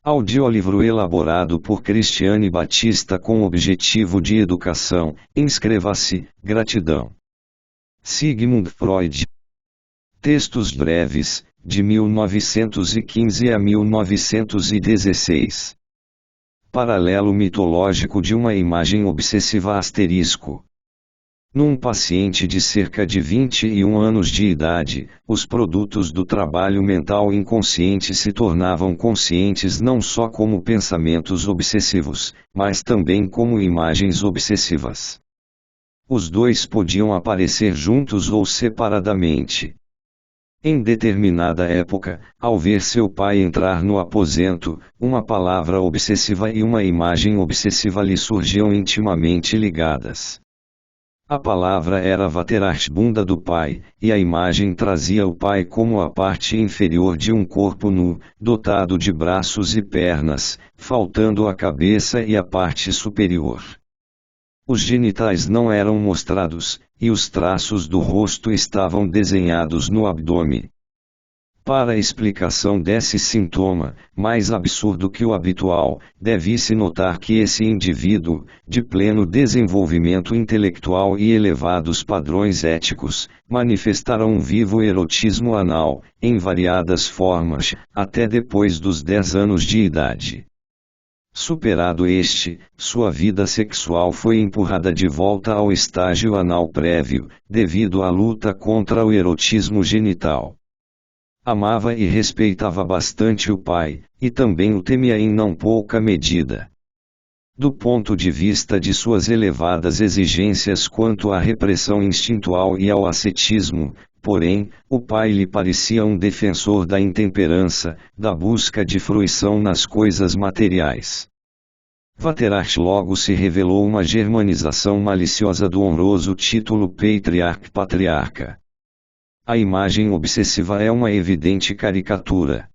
Audiolivro elaborado por Cristiane Batista com objetivo de educação. Inscreva-se. Gratidão. Sigmund Freud. Textos breves, de 1915 a 1916. Paralelo mitológico de uma imagem obsessiva asterisco. Num paciente de cerca de 21 anos de idade, os produtos do trabalho mental inconsciente se tornavam conscientes não só como pensamentos obsessivos, mas também como imagens obsessivas. Os dois podiam aparecer juntos ou separadamente. Em determinada época, ao ver seu pai entrar no aposento, uma palavra obsessiva e uma imagem obsessiva lhe surgiam intimamente ligadas. A palavra era Vatterach, bunda do pai, e a imagem trazia o pai como a parte inferior de um corpo nu, dotado de braços e pernas, faltando a cabeça e a parte superior. Os genitais não eram mostrados, e os traços do rosto estavam desenhados no abdômen. Para a explicação desse sintoma, mais absurdo que o habitual, deve-se notar que esse indivíduo, de pleno desenvolvimento intelectual e elevados padrões éticos, manifestará um vivo erotismo anal, em variadas formas, até depois dos 10 anos de idade. Superado este, sua vida sexual foi empurrada de volta ao estágio anal prévio, devido à luta contra o erotismo genital. Amava e respeitava bastante o pai, e também o temia em não pouca medida. Do ponto de vista de suas elevadas exigências quanto à repressão instintual e ao ascetismo, porém, o pai lhe parecia um defensor da intemperança, da busca de fruição nas coisas materiais. Vatterach logo se revelou uma germanização maliciosa do honroso título patriarca. A imagem obsessiva é uma evidente caricatura.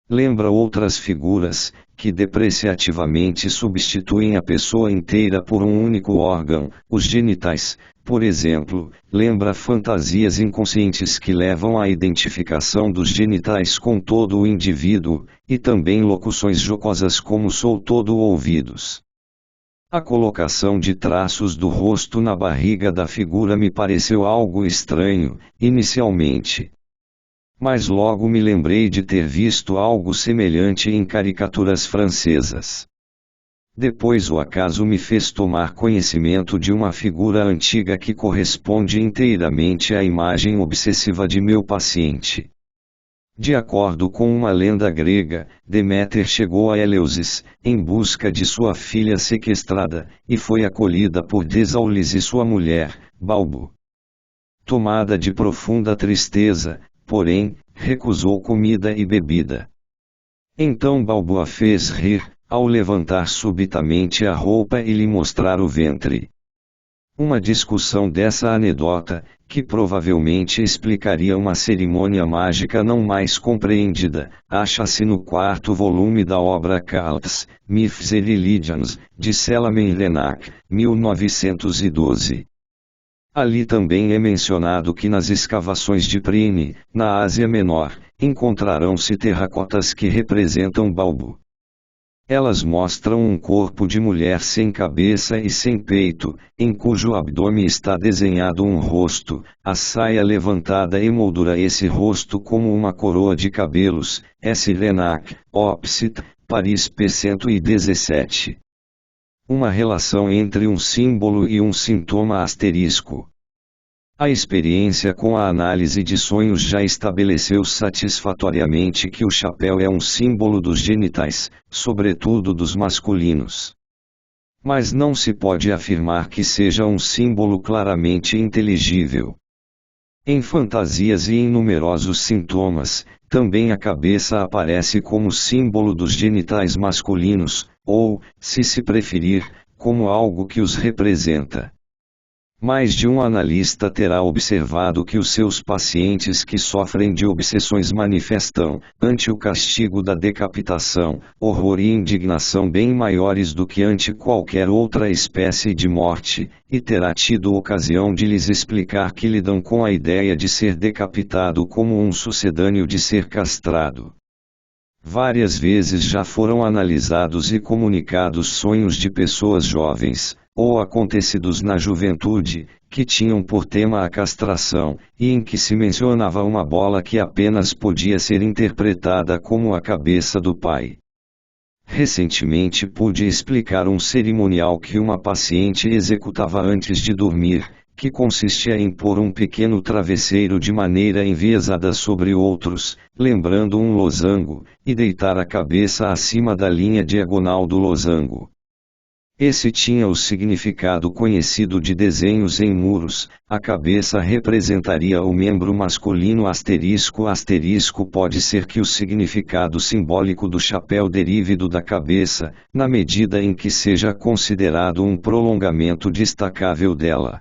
Lembra outras figuras, que depreciativamente substituem a pessoa inteira por um único órgão, os genitais, por exemplo, lembra fantasias inconscientes que levam à identificação dos genitais com todo o indivíduo, e também locuções jocosas como sou todo ouvidos. A colocação de traços do rosto na barriga da figura me pareceu algo estranho, inicialmente. Mas logo me lembrei de ter visto algo semelhante em caricaturas francesas. Depois o acaso me fez tomar conhecimento de uma figura antiga que corresponde inteiramente à imagem obsessiva de meu paciente. De acordo com uma lenda grega, Deméter chegou a Eleusis, em busca de sua filha sequestrada, e foi acolhida por Desaulis e sua mulher, Balbo. Tomada de profunda tristeza, porém, recusou comida e bebida. Então Balbo a fez rir, ao levantar subitamente a roupa e lhe mostrar o ventre. Uma discussão dessa anedota, que provavelmente explicaria uma cerimônia mágica não mais compreendida, acha-se no 4º volume da obra Cults, Myths and Legends, de Selamen Lenac, 1912. Ali também é mencionado que nas escavações de Prini, na Ásia Menor, encontrarão-se terracotas que representam Balbo. Elas mostram um corpo de mulher sem cabeça e sem peito, em cujo abdômen está desenhado um rosto, a saia levantada emoldura esse rosto como uma coroa de cabelos. S. Lenac, Opsit, Paris p. 117. Uma relação entre um símbolo e um sintoma asterisco. A experiência com a análise de sonhos já estabeleceu satisfatoriamente que o chapéu é um símbolo dos genitais, sobretudo dos masculinos. Mas não se pode afirmar que seja um símbolo claramente inteligível. Em fantasias e em numerosos sintomas, também a cabeça aparece como símbolo dos genitais masculinos, ou, se preferir, como algo que os representa. Mais de um analista terá observado que os seus pacientes que sofrem de obsessões manifestam, ante o castigo da decapitação, horror e indignação bem maiores do que ante qualquer outra espécie de morte, e terá tido ocasião de lhes explicar que lidam com a ideia de ser decapitado como um sucedâneo de ser castrado. Várias vezes já foram analisados e comunicados sonhos de pessoas jovens, ou acontecidos na juventude, que tinham por tema a castração, e em que se mencionava uma bola que apenas podia ser interpretada como a cabeça do pai. Recentemente pude explicar um cerimonial que uma paciente executava antes de dormir, que consistia em pôr um pequeno travesseiro de maneira enviesada sobre outros, lembrando um losango, e deitar a cabeça acima da linha diagonal do losango. Esse tinha o significado conhecido de desenhos em muros. A cabeça representaria o membro masculino ***. Pode ser que o significado simbólico do chapéu derive do da cabeça, na medida em que seja considerado um prolongamento destacável dela.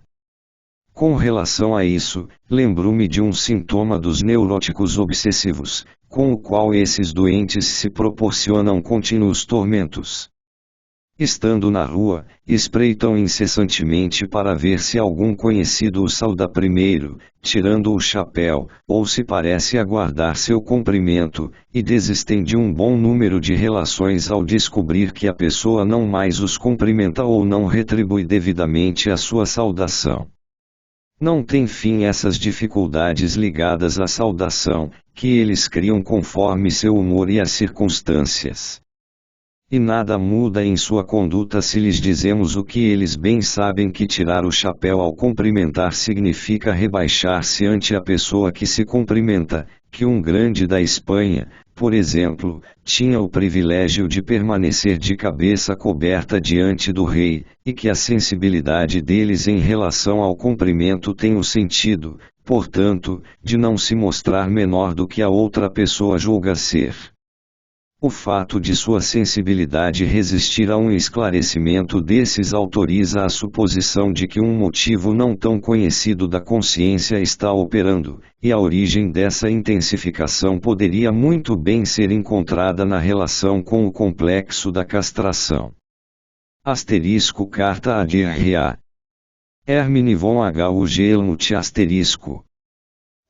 Com relação a isso, lembro-me de um sintoma dos neuróticos obsessivos, com o qual esses doentes se proporcionam contínuos tormentos. Estando na rua, espreitam incessantemente para ver se algum conhecido o sauda primeiro, tirando o chapéu, ou se parece aguardar seu cumprimento, e desistem de um bom número de relações ao descobrir que a pessoa não mais os cumprimenta ou não retribui devidamente a sua saudação. Não tem fim essas dificuldades ligadas à saudação, que eles criam conforme seu humor e as circunstâncias. E nada muda em sua conduta se lhes dizemos o que eles bem sabem que tirar o chapéu ao cumprimentar significa rebaixar-se ante a pessoa que se cumprimenta, que um grande da Espanha, por exemplo, tinha o privilégio de permanecer de cabeça coberta diante do rei, e que a sensibilidade deles em relação ao cumprimento tem o sentido, portanto, de não se mostrar menor do que a outra pessoa julga ser. O fato de sua sensibilidade resistir a um esclarecimento desses autoriza a suposição de que um motivo não tão conhecido da consciência está operando, e a origem dessa intensificação poderia muito bem ser encontrada na relação com o complexo da castração. Asterisco carta a D.R.A. Hermine von Hughelmut asterisco.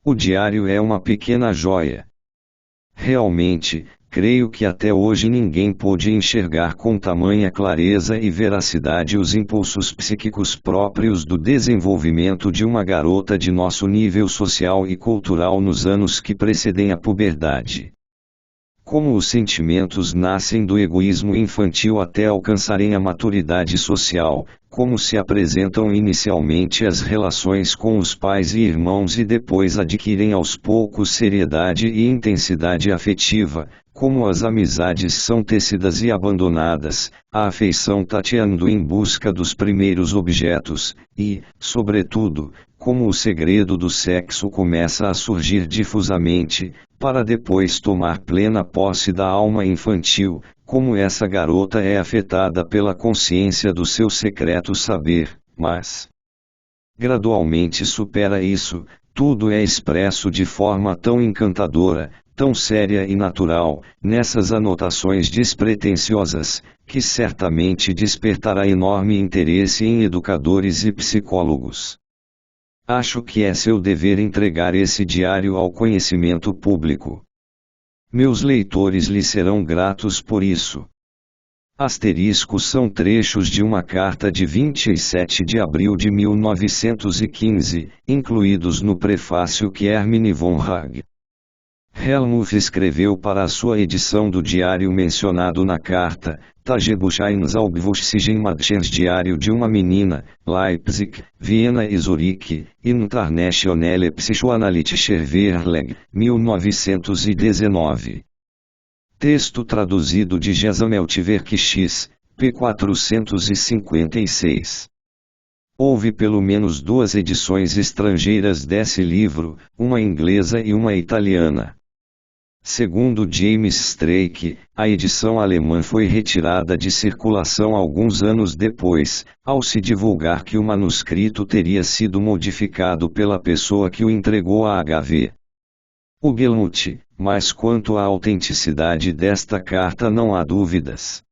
O diário é uma pequena joia. Realmente, creio que até hoje ninguém pôde enxergar com tamanha clareza e veracidade os impulsos psíquicos próprios do desenvolvimento de uma garota de nosso nível social e cultural nos anos que precedem a puberdade. Como os sentimentos nascem do egoísmo infantil até alcançarem a maturidade social, como se apresentam inicialmente as relações com os pais e irmãos e depois adquirem aos poucos seriedade e intensidade afetiva, como as amizades são tecidas e abandonadas, a afeição tateando em busca dos primeiros objetos, e, sobretudo, como o segredo do sexo começa a surgir difusamente, para depois tomar plena posse da alma infantil, como essa garota é afetada pela consciência do seu secreto saber, mas gradualmente supera isso, tudo é expresso de forma tão encantadora, tão séria e natural, nessas anotações despretensiosas, que certamente despertará enorme interesse em educadores e psicólogos. Acho que é seu dever entregar esse diário ao conhecimento público. Meus leitores lhe serão gratos por isso. Asteriscos são trechos de uma carta de 27 de abril de 1915, incluídos no prefácio que Hermine von Hughelmut escreveu para a sua edição do diário mencionado na carta, Tagebucheins Augwuchsigenmadchens Diário de uma Menina, Leipzig, Viena e Zurique, Internationale Psychoanalytische Verlag, 1919. Texto traduzido de Gesammeltwerk X, p. 456. Houve pelo menos 2 edições estrangeiras desse livro, uma inglesa e uma italiana. Segundo James Strake, a edição alemã foi retirada de circulação alguns anos depois, ao se divulgar que o manuscrito teria sido modificado pela pessoa que o entregou a H.V. Hughelmut, mas quanto à autenticidade desta carta não há dúvidas.